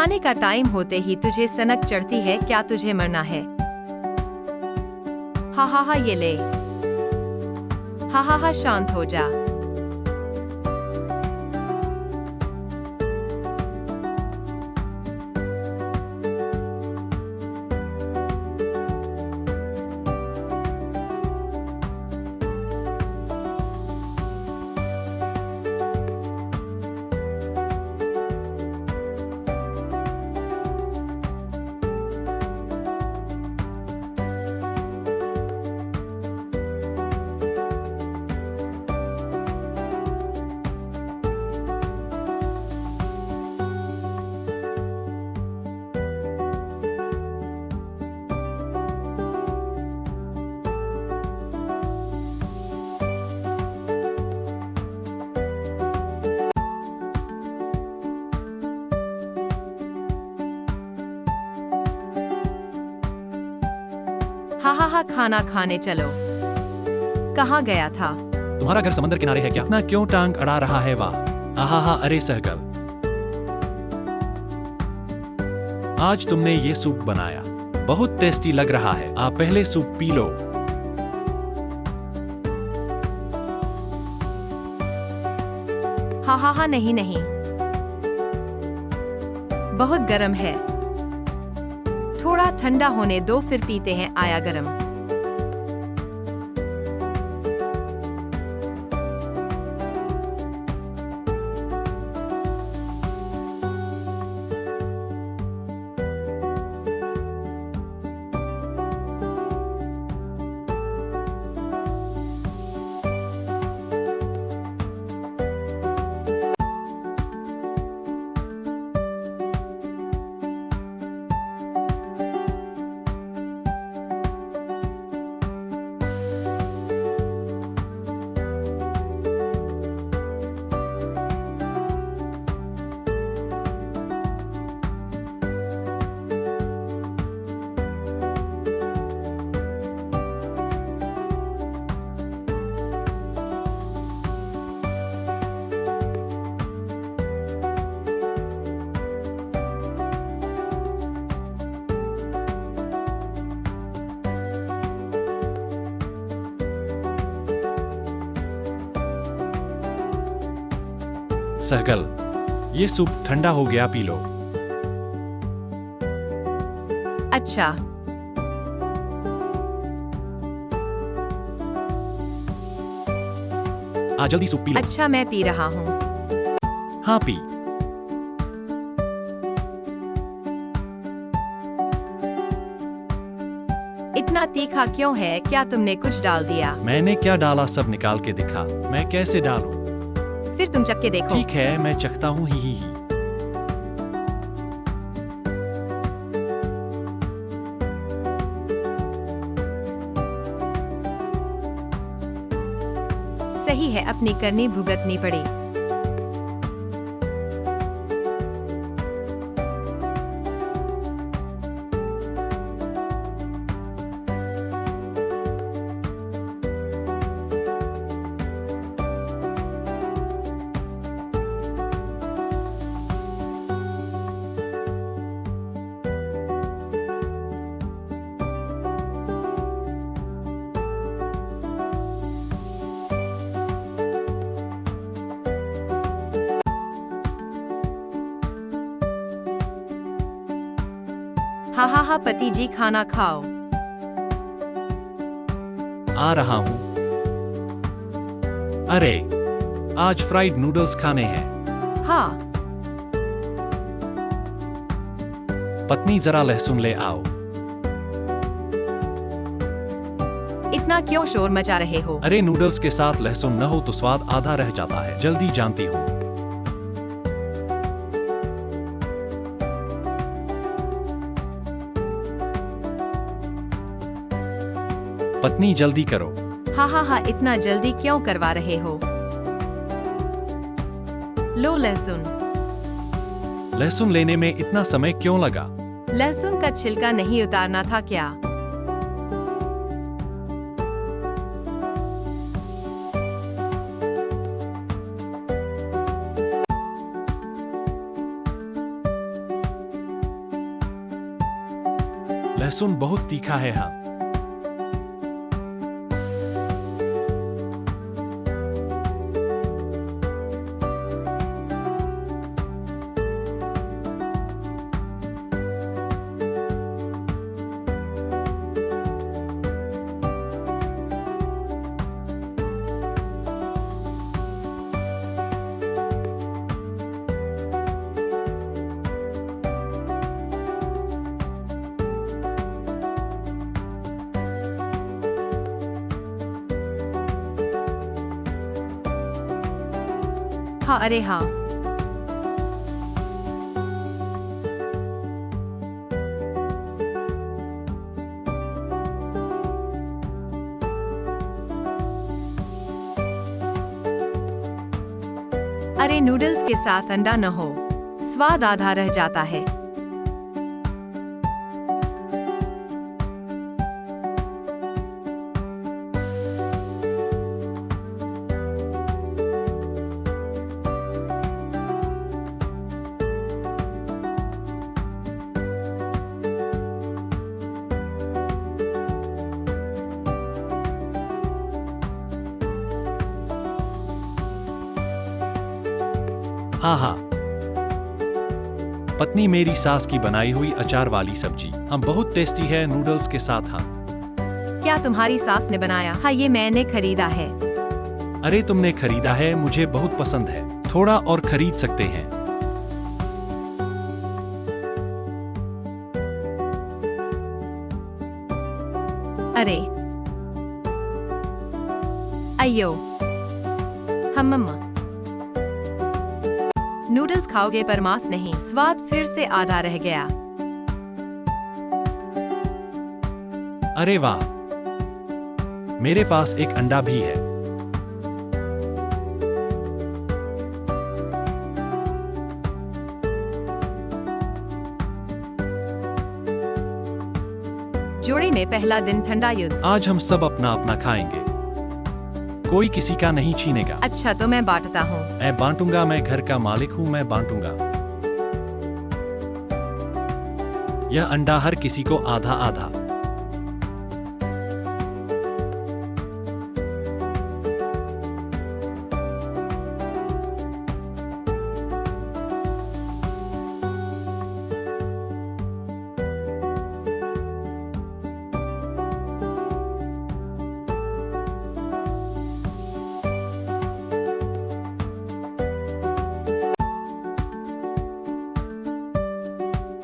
खाने का टाइम होते ही तुझे सनक चढ़ती है, क्या तुझे मरना है? हा हा हा, ये ले। हा हा हा, शांत हो जा। हा हा हा, खाना खाने चलो। कहाँ गया था? तुम्हारा घर समंदर किनारे है क्या? ना क्यों टांग अड़ा रहा है? वाह, आहा हा, अरे सहगल, आज तुमने ये सूप बनाया, बहुत टेस्टी लग रहा है। आप पहले सूप पी लो। हा हा हा, नहीं नहीं, बहुत गर्म है। थोड़ा ठंडा होने दो फिर पीते हैं। आया गरम। सहगल, ये सूप ठंडा हो गया, पी लो। अच्छा। जल्दी सूप पी लो। अच्छा, मैं पी रहा हूँ। हाँ पी। इतना तीखा क्यों है? क्या तुमने कुछ डाल दिया? मैंने क्या डाला? सब निकाल के दिखा। मैं कैसे डालूं? फिर तुम चख के देखो। ठीक है, मैं चखता हूँ। ही। सही है, अपनी करनी भुगतनी पड़ी। हा हा हा, पति जी खाना खाओ। आ रहा हूँ। अरे, आज फ्राइड नूडल्स खाने हैं। हाँ। पत्नी जरा लहसुन ले आओ। इतना क्यों शोर मचा रहे हो? अरे, नूडल्स के साथ लहसुन न हो तो स्वाद आधा रह जाता है। जल्दी, जानती हूँ। पत्नी जल्दी करो। हा हा हा, इतना जल्दी क्यों करवा रहे हो? लो लहसुन। लहसुन लेने में इतना समय क्यों लगा? लहसुन का छिलका नहीं उतारना था क्या? लहसुन बहुत तीखा है। हाँ, हाँ अरे हाँ। अरे नूडल्स के साथ अंडा न हो, स्वाद आधा रह जाता है। हाँ हाँ, पत्नी मेरी सास की बनाई हुई अचार वाली सब्जी हम बहुत टेस्टी है नूडल्स के साथ। हाँ, क्या तुम्हारी सास ने बनाया? हाँ, ये मैंने खरीदा है। अरे तुमने खरीदा है? मुझे बहुत पसंद है, थोड़ा और खरीद सकते हैं। अरे अयो, हम मम्मा नूडल्स खाओगे पर मांस नहीं, स्वाद फिर से आधा रह गया। अरे वाह, मेरे पास एक अंडा भी है। जोड़े में पहला दिन ठंडा युद्ध। आज हम सब अपना अपना खाएंगे, कोई किसी का नहीं छीनेगा। अच्छा तो मैं बांटता हूँ। मैं बांटूंगा, मैं घर का मालिक हूँ, मैं बांटूंगा। यह अंडा हर किसी को आधा आधा।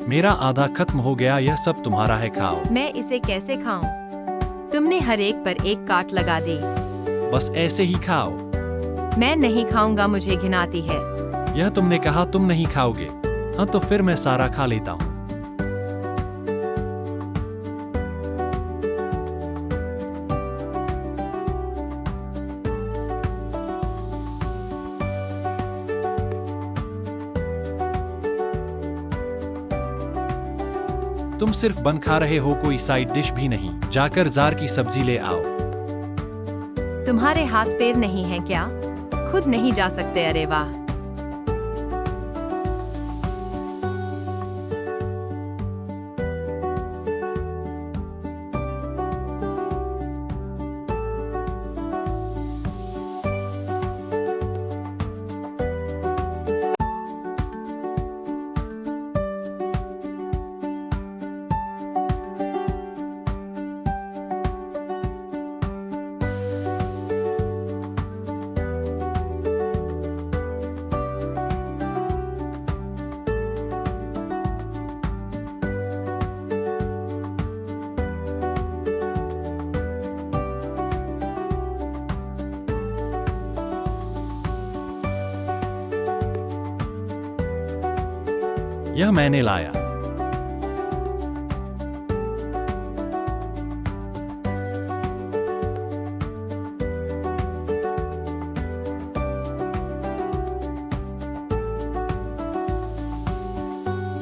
मेरा आधा खत्म हो गया, यह सब तुम्हारा है, खाओ। मैं इसे कैसे खाऊं? तुमने हर एक पर एक काट लगा दी। बस ऐसे ही खाओ। मैं नहीं खाऊंगा, मुझे घिन आती है। यह तुमने कहा तुम नहीं खाओगे। हाँ तो फिर मैं सारा खा लेता हूँ। तुम सिर्फ बन खा रहे हो, कोई साइड डिश भी नहीं। जाकर जार की सब्जी ले आओ। तुम्हारे हाथ पैर नहीं है क्या? खुद नहीं जा सकते? अरे वाह। यह मैंने लाया।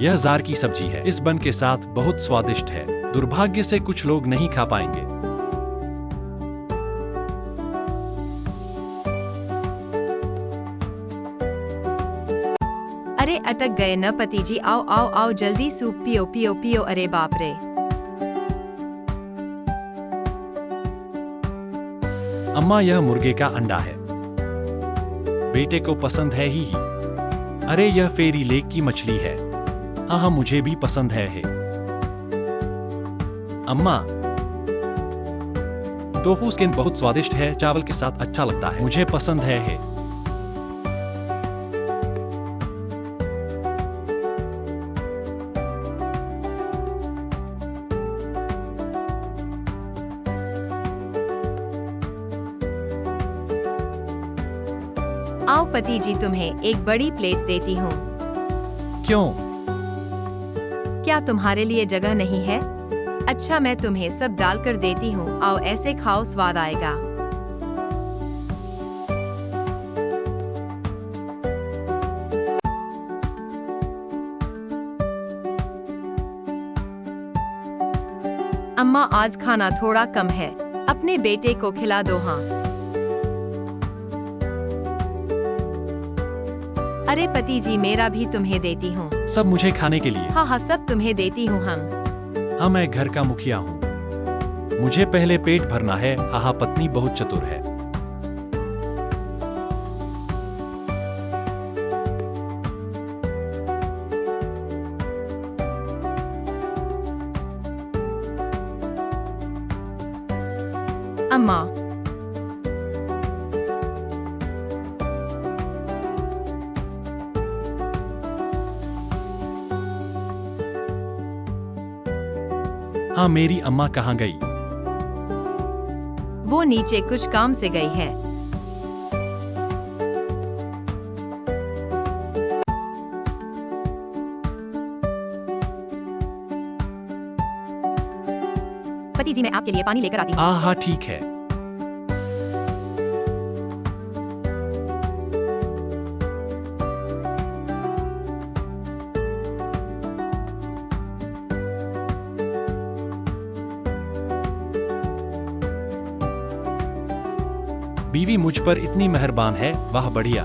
यह जार की सब्जी है, इस बन के साथ बहुत स्वादिष्ट है। दुर्भाग्य से कुछ लोग नहीं खा पाएंगे। अरे अटक गए न पति जी, आओ आओ आओ जल्दी सूप पियो पियो पियो। अरे बाप रे। अम्मा यह मुर्गे का अंडा है। बेटे को पसंद है ही। अरे यह फेरी लेक की मछली है। हाँ मुझे भी पसंद है। अम्मा टोफू स्किन बहुत स्वादिष्ट है, चावल के साथ अच्छा लगता है, मुझे पसंद है। आओ पति जी, तुम्हें एक बड़ी प्लेट देती हूँ। क्यों? क्या तुम्हारे लिए जगह नहीं है? अच्छा मैं तुम्हें सब डालकर देती हूँ, आओ ऐसे खाओ, स्वाद आएगा। अम्मा आज खाना थोड़ा कम है, अपने बेटे को खिला दो। हाँ अरे पति जी, मेरा भी तुम्हें देती हूँ। सब मुझे खाने के लिए? हाँ सब तुम्हें देती हूँ हम। हाँ मैं घर का मुखिया हूँ, मुझे पहले पेट भरना है। हाँ पत्नी बहुत चतुर है। अम्मा हाँ मेरी अम्मा कहाँ गई? वो नीचे कुछ काम से गई है। पति जी मैं आपके लिए पानी लेकर आती हूँ। हाँ ठीक है। बीवी मुझ पर इतनी मेहरबान है, वाह बढ़िया।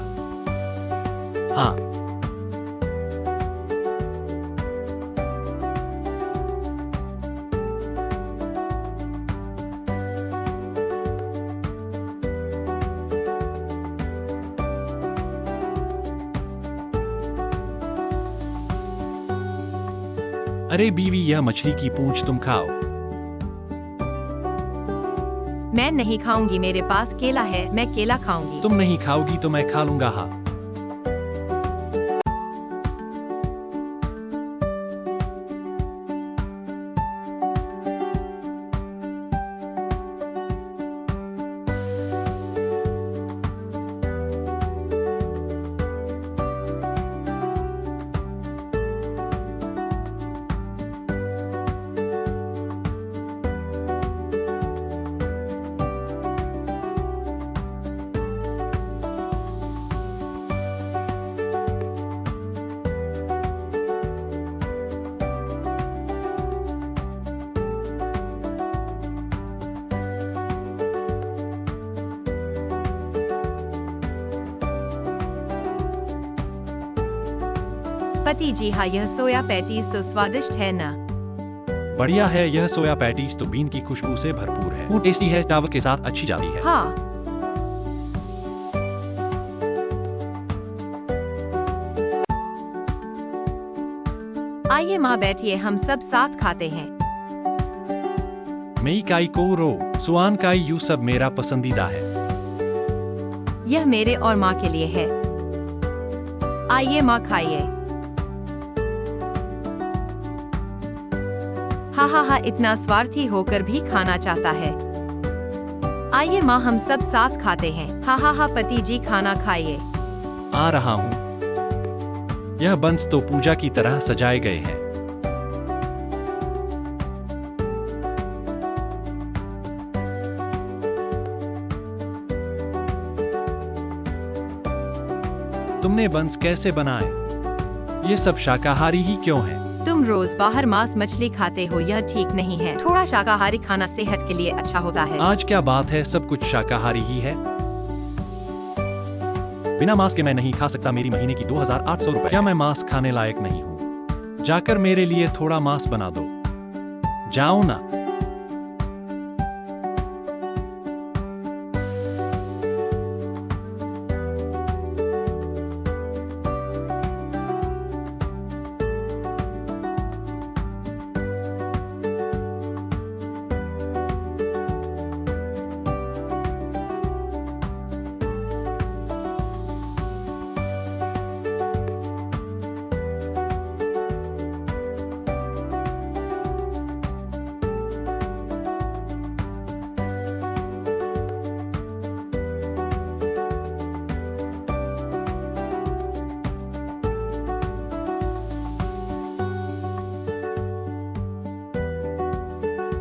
हाँ अरे बीवी यह मछली की पूंछ तुम खाओ। मैं नहीं खाऊंगी, मेरे पास केला है, मैं केला खाऊंगी। तुम नहीं खाओगी तो मैं खा लूंगा। हाँ पति जी हाँ, यह सोया पैटीज तो स्वादिष्ट है ना? बढ़िया है, यह सोया पैटीज तो बीन की खुशबू से भरपूर है, वो टेस्टी है, चावल के साथ अच्छी जाती है। हाँ आइए माँ बैठिए, हम सब साथ खाते हैं। मेई काई को रो सुआन काई यू सब मेरा पसंदीदा है। यह मेरे और माँ के लिए है। आइए माँ खाइए। हा इतना स्वार्थी होकर भी खाना चाहता है। आइए माँ हम सब साथ खाते हैं। हा पति जी खाना खाइए। आ रहा हूँ। यह बंस तो पूजा की तरह सजाए गए हैं। तुमने बंस कैसे बनाए? ये सब शाकाहारी ही क्यों है? तुम रोज बाहर मांस मछली खाते हो, यह ठीक नहीं है। थोड़ा शाकाहारी खाना सेहत के लिए अच्छा होता है। आज क्या बात है, सब कुछ शाकाहारी ही है। बिना मांस के मैं नहीं खा सकता। मेरी महीने की 2800 रुपए। क्या मैं मांस खाने लायक नहीं हूँ? जाकर मेरे लिए थोड़ा मांस बना दो। जाओ ना।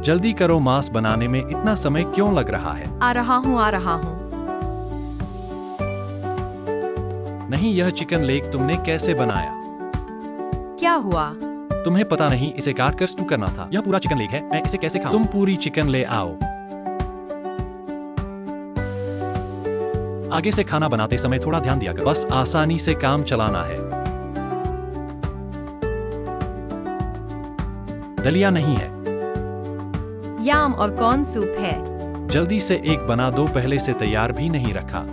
जल्दी करो, मांस बनाने में इतना समय क्यों लग रहा है? आ रहा हूँ, आ रहा हूँ। नहीं, यह चिकन लेग तुमने कैसे बनाया? क्या हुआ? तुम्हें पता नहीं इसे काट कर स्टू करना था? यह पूरा चिकन लेग है, मैं इसे कैसे खाऊं? तुम पूरी चिकन ले आओ। आगे से खाना बनाते समय थोड़ा ध्यान दिया करो, बस आसानी से काम चलाना है। दलिया नहीं है। याम और कॉर्न सूप है। जल्दी से एक बना दो, पहले से तैयार भी नहीं रखा।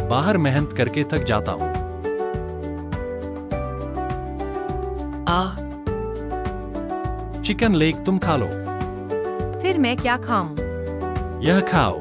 बाहर मेहनत करके थक जाता हूँ। चिकन लेग तुम खा लो। फिर मैं क्या खाऊं? यह खाओ।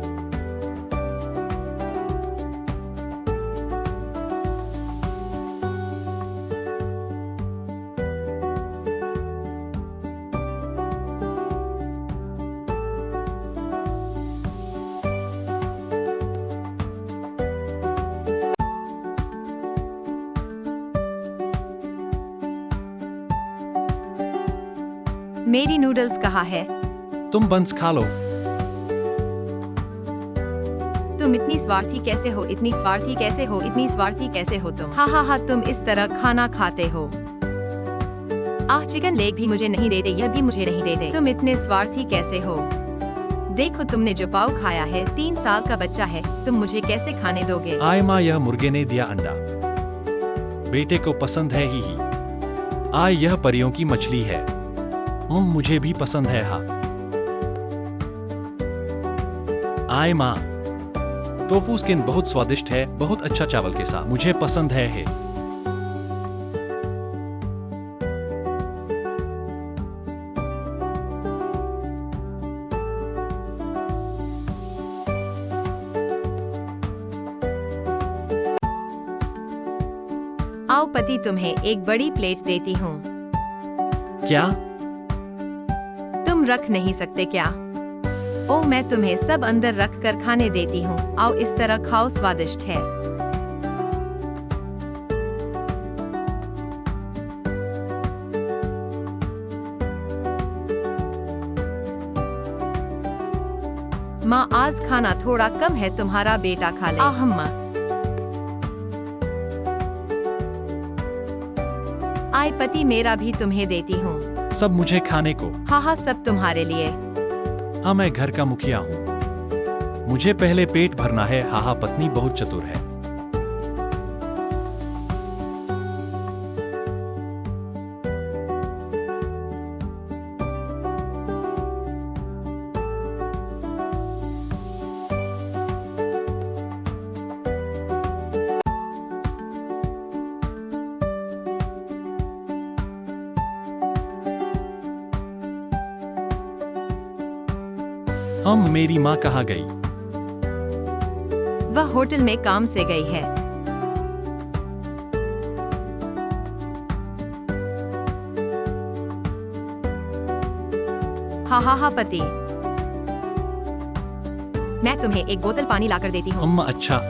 मेरी नूडल्स कहाँ है? तुम बंस खा लो। तुम इतनी स्वार्थी कैसे हो? इतनी स्वार्थी कैसे हो? इतनी स्वार्थी कैसे हो तुम? हा हा हा, तुम इस तरह खाना खाते हो। चिकन लेग भी मुझे नहीं देते, यह भी मुझे नहीं देते। तुम इतने स्वार्थी कैसे हो? देखो, तुमने जो पाव खाया है, 3 साल का बच्चा है, तुम मुझे कैसे खाने दोगे? आय माँ, यह मुर्गे ने दिया अंडा। बेटे को पसंद है ही। आय, यह परियों की मछली है। मुझे भी पसंद है। हाँ। आय माँ, टोफू स्किन बहुत स्वादिष्ट है, बहुत अच्छा चावल के साथ, मुझे पसंद है। आओ पति, तुम्हें एक बड़ी प्लेट देती हूँ। क्या? तुम रख नहीं सकते क्या? ओ, मैं तुम्हें सब अंदर रख कर खाने देती हूँ। आओ, इस तरह खाओ, स्वादिष्ट है। माँ, आज खाना थोड़ा कम है, तुम्हारा बेटा खा ले। अम्मा। आय पति, मेरा भी तुम्हें देती हूँ। सब मुझे खाने को? हाँ हाँ, सब तुम्हारे लिए। हाँ, मैं घर का मुखिया हूँ, मुझे पहले पेट भरना है। हाँ, पत्नी बहुत चतुर है। मेरी माँ कहाँ गई? वह होटल में काम से गई है। हाँ हाँ हाँ पति, मैं तुम्हें एक बोतल पानी लाकर देती हूँ। अम्मा, अच्छा।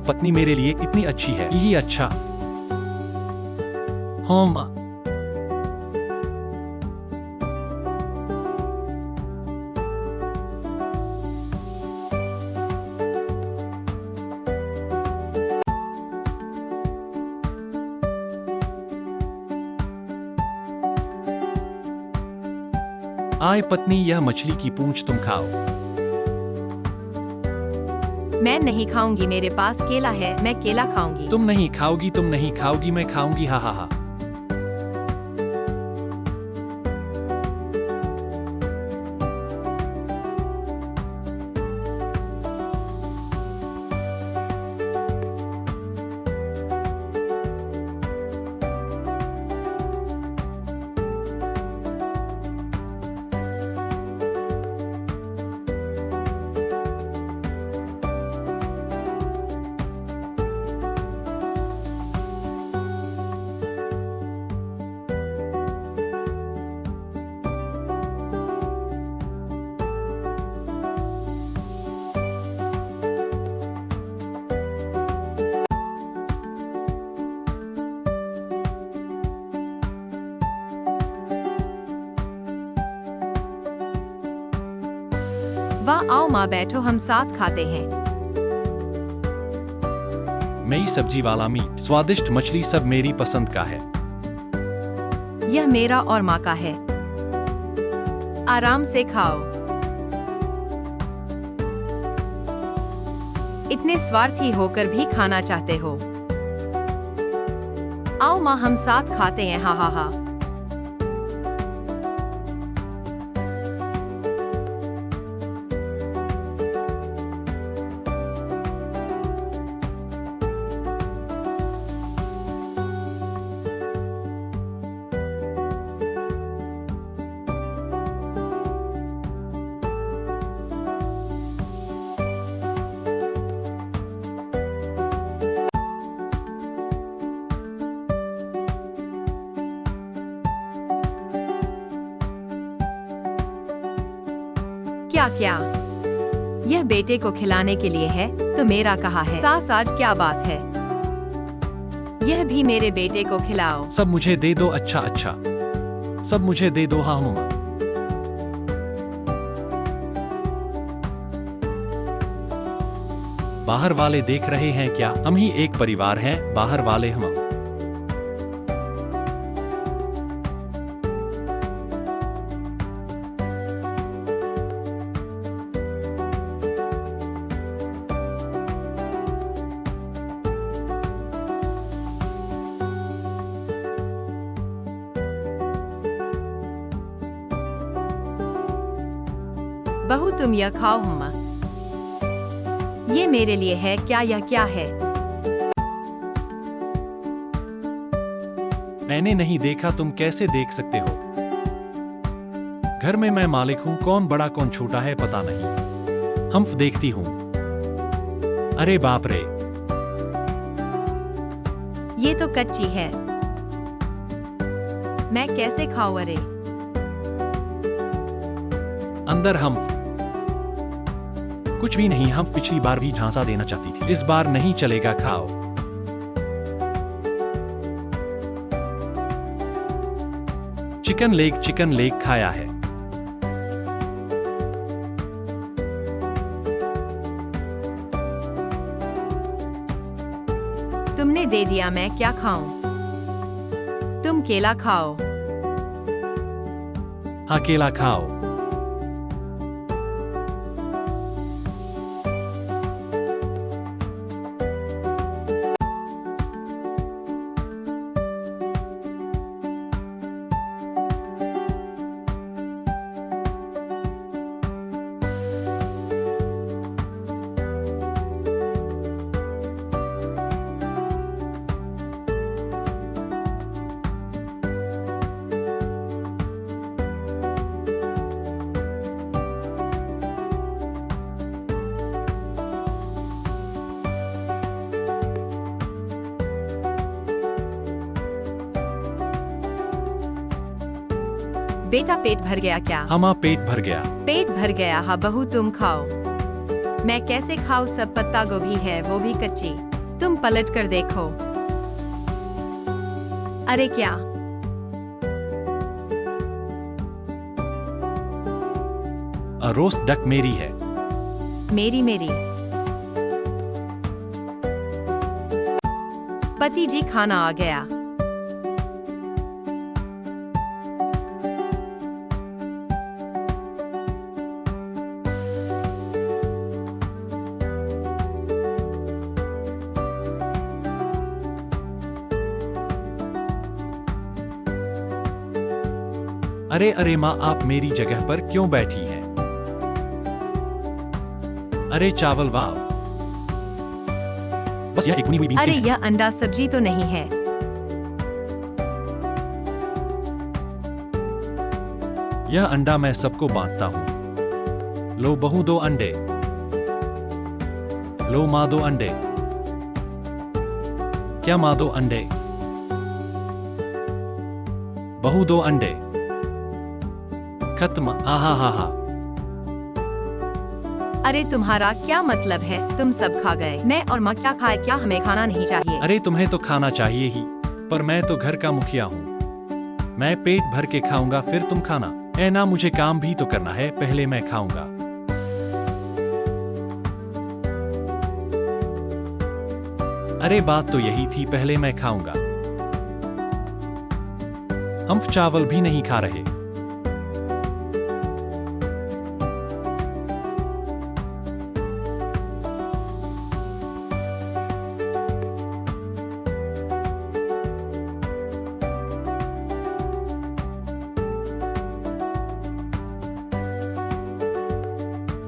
पत्नी मेरे लिए इतनी अच्छी है। यही अच्छा। हाँ माँ। आय पत्नी, यह मछली की पूंछ तुम खाओ। मैं नहीं खाऊंगी, मेरे पास केला है, मैं केला खाऊंगी। तुम नहीं खाओगी, तुम नहीं खाओगी, मैं खाऊंगी। हा हा हा। वाह, आओ माँ बैठो, हम साथ खाते हैं। मई सब्जी वाला मीट, स्वादिष्ट मछली सब मेरी पसंद का है। यह मेरा और माँ का है। आराम से खाओ। इतने स्वार्थी होकर भी खाना चाहते हो। आओ माँ, हम साथ खाते हैं, हा हा हा। क्या क्या? यह बेटे को खिलाने के लिए है, तो मेरा कहा है। सास, आज क्या बात है? यह भी मेरे बेटे को खिलाओ। सब मुझे दे दो। अच्छा अच्छा, सब मुझे दे दो। हाँ मम्मा। बाहर वाले देख रहे हैं क्या? हम ही एक परिवार हैं, बाहर वाले हम। बहू, तुम यह खाओ। मम्मा, ये मेरे लिए है। क्या यह क्या है? मैंने नहीं देखा, तुम कैसे देख सकते हो? घर में मैं मालिक हूँ, कौन बड़ा कौन छोटा है पता नहीं। हम देखती हूँ। अरे बाप रे, ये तो कच्ची है। मैं कैसे खाऊं? अरे अंदर हम कुछ भी नहीं। हम पिछली बार भी झांसा देना चाहती थी, इस बार नहीं चलेगा। खाओ। चिकन लेग खाया है। तुमने दे दिया, मैं क्या खाऊं? तुम केला खाओ। हाँ, केला खाओ। बेटा, पेट भर गया क्या? हाँ, पेट भर गया। पेट भर गया। हाँ बहू, तुम खाओ। मैं कैसे खाऊं? सब पत्ता गोभी है, वो भी कच्ची। तुम पलट कर देखो। अरे क्या? रोस्ट डक मेरी है। मेरी मेरी। पति जी, खाना आ गया। अरे अरे माँ, आप मेरी जगह पर क्यों बैठी हैं? अरे चावल, वाह। बस यह एक भुनी हुई बीन्स अरे है। यह अंडा सब्जी तो नहीं है। यह अंडा मैं सबको बांटता हूँ। लो बहू, 2 अंडे। लो माँ, 2 अंडे। क्या माँ, 2 अंडे? बहू, 2 अंडे। खत्म। आहा हा हा। अरे तुम्हारा क्या मतलब है? तुम सब खा गए, मैं और माँ क्या खाए? क्या हमें खाना नहीं चाहिए? अरे तुम्हें तो खाना चाहिए ही, पर मैं तो घर का मुखिया हूँ। मैं पेट भर के खाऊंगा, फिर तुम खाना। ऐ ना, मुझे काम भी तो करना है, पहले मैं खाऊंगा। अरे बात तो यही थी, पहले मैं खाऊंगा। हम चावल भी नहीं खा रहे।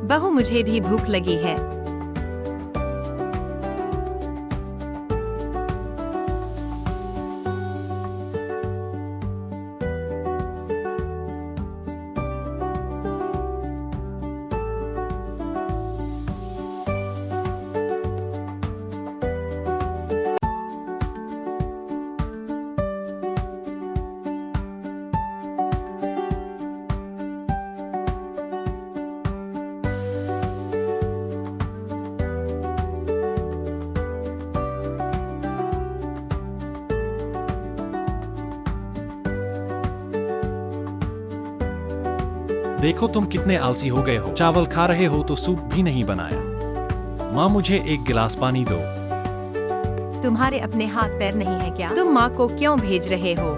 बहू, मुझे भी भूख लगी है। देखो तुम कितने आलसी हो गए हो। चावल खा रहे हो तो सूप भी नहीं बनाया। माँ, मुझे एक गिलास पानी दो। तुम्हारे अपने हाथ पैर नहीं है क्या? तुम माँ को क्यों भेज रहे हो?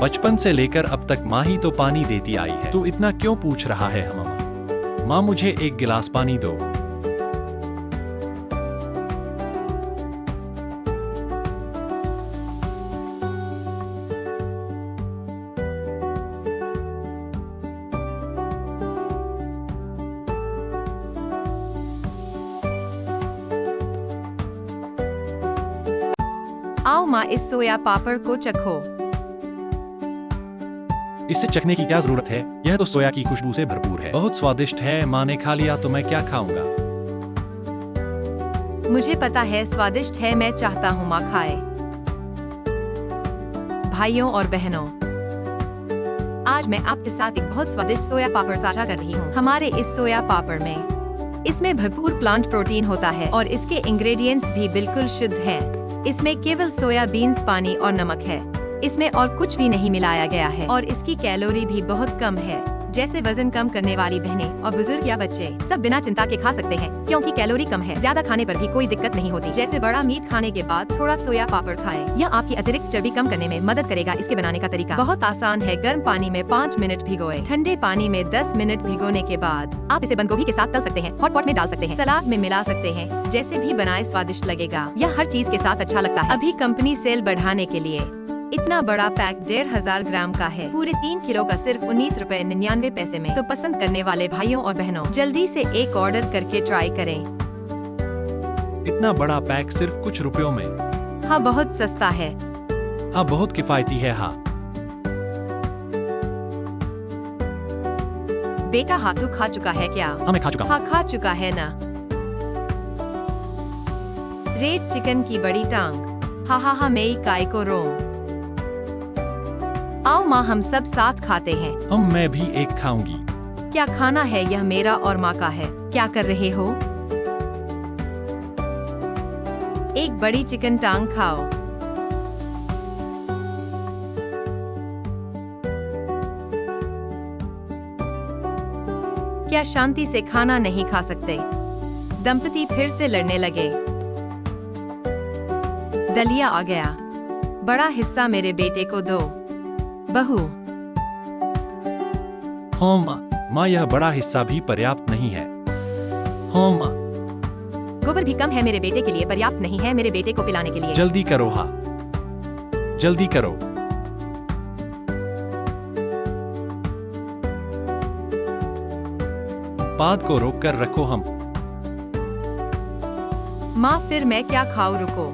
बचपन से लेकर अब तक माँ ही तो पानी देती आई है। तू इतना क्यों पूछ रहा है मामा? माँ, मुझे एक गिलास पानी दो। आओ माँ, इस सोया पापड़ को चखो। इससे चखने की क्या जरूरत है? यह तो सोया की खुशबू से भरपूर है। बहुत स्वादिष्ट है। माँ ने खा लिया तो मैं क्या खाऊंगा? मुझे पता है स्वादिष्ट है, मैं चाहता हूँ माँ खाए। भाइयों और बहनों, आज मैं आपके साथ एक बहुत स्वादिष्ट सोया पापड़ साझा कर रही हूँ। हमारे इस सोया पापड़ में इसमें भरपूर प्लांट प्रोटीन होता है और इसके इंग्रेडिएंट्स भी बिल्कुल शुद्ध हैं। इसमें केवल सोया बीन्स, पानी और नमक है। इसमें और कुछ भी नहीं मिलाया गया है और इसकी कैलोरी भी बहुत कम है। जैसे वजन कम करने वाली बहनें और बुजुर्ग या बच्चे सब बिना चिंता के खा सकते हैं, क्योंकि कैलोरी कम है। ज्यादा खाने पर भी कोई दिक्कत नहीं होती। जैसे बड़ा मीट खाने के बाद थोड़ा सोया पापड़ खाएं। यह आपकी अतिरिक्त चर्बी कम करने में मदद करेगा। इसके बनाने का तरीका बहुत आसान है। गर्म पानी में 5 मिनट भिगोए, ठंडे पानी में 10 मिनट भिगोने के बाद आप इसे बंद गोभी के साथ तल सकते हैं, हॉट पॉट में डाल सकते हैं, सलाद में मिला सकते हैं। जैसे भी बनाए स्वादिष्ट लगेगा। यह हर चीज के साथ अच्छा लगता है। अभी कंपनी सेल बढ़ाने के लिए इतना बड़ा पैक 1500 ग्राम का है, पूरे 3 किलो का सिर्फ 19 रुपए 99 पैसे में। तो पसंद करने वाले भाइयों और बहनों, जल्दी से एक ऑर्डर करके ट्राई करें। इतना बड़ा पैक सिर्फ कुछ रुपयों में। हाँ, बहुत सस्ता है। हाँ, बहुत किफायती है। हाँ बेटा, हाँ तू खा चुका है क्या? हाँ, मैं खा चुका हूँ। हाँ, खा चुका है ना। रेड चिकन की बड़ी टांग, हा मेई काय को रोम। आओ माँ, हम सब साथ खाते हैं। मैं भी एक खाऊंगी। क्या खाना है? यह मेरा और माँ का है। क्या कर रहे हो? एक बड़ी चिकन टांग खाओ। क्या शांति से खाना नहीं खा सकते? दंपति फिर से लड़ने लगे। दलिया आ गया। बड़ा हिस्सा मेरे बेटे को दो। बहू, हाँ माँ, यह बड़ा हिस्सा भी पर्याप्त नहीं है। हाँ माँ, गोबर भी कम है, मेरे बेटे के लिए पर्याप्त नहीं है, मेरे बेटे को पिलाने के लिए। जल्दी करो। हाँ, जल्दी करो। बाद को रोक कर रखो। हम माँ, फिर मैं क्या खाऊं? रुको।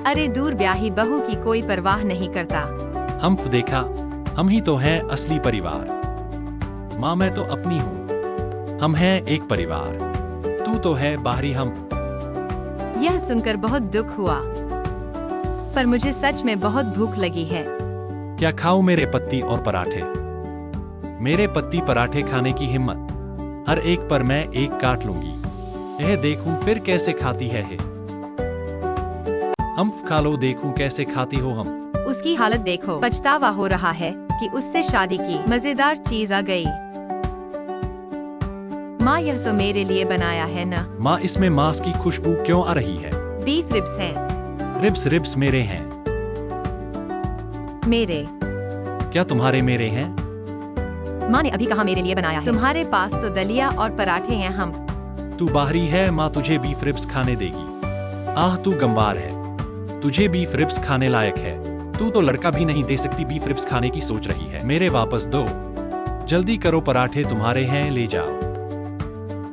अरे दूर, ब्याही बहू की कोई परवाह नहीं करता। हम देखा, हम ही तो हैं असली परिवार। माँ, मैं तो अपनी हूँ। हम हैं एक परिवार। तू तो है बाहरी हम। यह सुनकर बहुत दुख हुआ, पर मुझे सच में बहुत भूख लगी है। क्या खाऊं? मेरे पत्ती और पराठे। मेरे पत्ती पराठे खाने की हिम्मत। हर एक पर मैं एक काट लूंगी। यह देखूं फिर कैसे खाती है। हम खा लो, देखूं कैसे खाती हो हम। उसकी हालत देखो, पछतावा हो रहा है कि उससे शादी की। मजेदार चीज आ गई। माँ, यह तो मेरे लिए बनाया है ना? माँ, इसमें मांस की खुशबू क्यों आ रही है? बीफ रिब्स है। रिब्स रिब्स मेरे हैं। मेरे। क्या तुम्हारे मेरे हैं? माँ ने अभी कहा मेरे लिए बनाया है। तुम्हारे पास तो दलिया और पराठे हैं। हम। तू बाहरी है, माँ तुझे बीफ रिब्स खाने देगी। आह तू गंवार है, तुझे बीफ रिब्स खाने लायक है। तू तो लड़का भी नहीं दे सकती, बीफ रिब्स खाने की सोच रही है। मेरे वापस दो, जल्दी करो, पराठे तुम्हारे हैं, ले जाओ।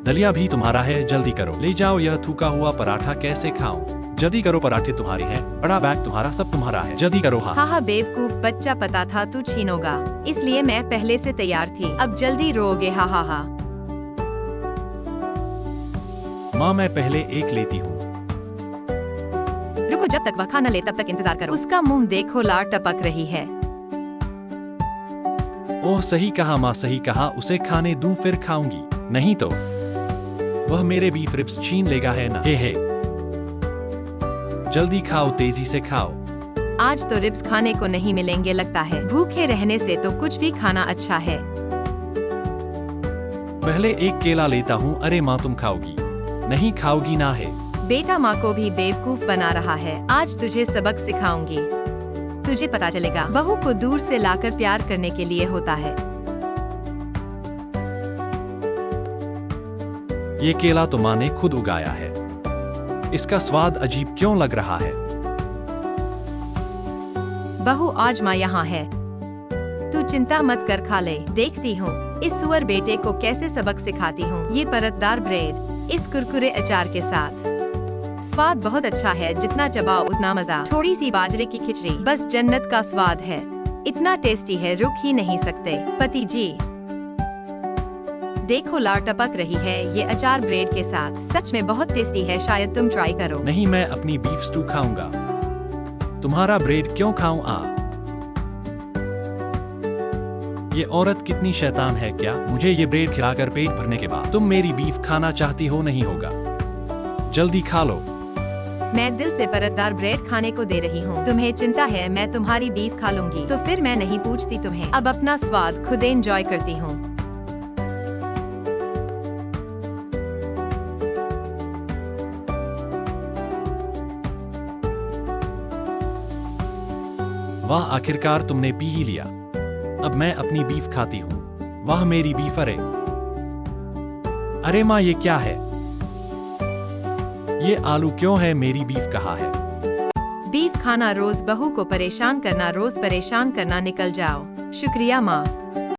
दलिया भी तुम्हारा है, जल्दी करो, ले जाओ। यह थूका हुआ पराठा कैसे खाऊं? जल्दी करो, पराठे तुम्हारे हैं, बड़ा बैग तुम्हारा, सब तुम्हारा है, जल्दी करो। हाँ हाँ बेवकूफ बच्चा, पता था तू छीनोगा, इसलिए मैं पहले से तैयार थी। अब जल्दी रोगे। हा हा हा। माँ मैं पहले एक लेती हूँ। रुको, जब तक वह खाना ले तब तक इंतजार करो। उसका मुंह देखो, लार टपक रही है। ओह सही कहा माँ, सही कहा, उसे खाने दूं फिर खाऊंगी, नहीं तो वह मेरे बीफ रिब्स छीन लेगा, है ना? हे जल्दी खाओ, तेजी से खाओ। आज तो रिब्स खाने को नहीं मिलेंगे लगता है। भूखे रहने से तो कुछ भी खाना अच्छा है। पहले एक केला लेता हूँ। अरे माँ तुम खाओगी? नहीं खाओगी ना? है बेटा, माँ को भी बेवकूफ बना रहा है। आज तुझे सबक सिखाऊंगी, तुझे पता चलेगा बहू को दूर से लाकर प्यार करने के लिए होता है। ये केला तो माँ ने खुद उगाया है, इसका स्वाद अजीब क्यों लग रहा है? बहू आज माँ यहाँ है, तू चिंता मत कर, खा ले। देखती हूँ इस सुअर बेटे को कैसे सबक सिखाती हूँ। ये परतदार ब्रेड इस कुरकुरे अचार के साथ, स्वाद बहुत अच्छा है, जितना चबाओ उतना मजा। थोड़ी सी बाजरे की खिचड़ी, बस जन्नत का स्वाद है, इतना टेस्टी है रुक ही नहीं सकते। पति जी देखो, लार टपक रही है ये अचार ब्रेड के साथ, सच में बहुत टेस्टी है, शायद तुम ट्राई करो। नहीं, मैं अपनी बीफ स्टू खाऊंगा, तुम्हारा ब्रेड क्यों खाऊं? ये औरत कितनी शैतान है, क्या मुझे ये ब्रेड खिलाकर पेट भरने के बाद तुम मेरी बीफ खाना चाहती हो? नहीं होगा, जल्दी खा लो। मैं दिल से परतदार ब्रेड खाने को दे रही हूँ। तुम्हें चिंता है मैं तुम्हारी बीफ खा लूंगी, तो फिर मैं नहीं पूछती तुम्हें। अब अपना स्वाद खुद एंजॉय करती हूँ। वाह, आखिरकार तुमने पी ही लिया। अब मैं अपनी बीफ खाती हूँ। वाह मेरी बीफ। अरे माँ ये क्या है? ये आलू क्यों है? मेरी बीफ कहाँ है? बीफ खाना रोज बहू को परेशान करना, रोज परेशान करना, निकल जाओ। शुक्रिया माँ।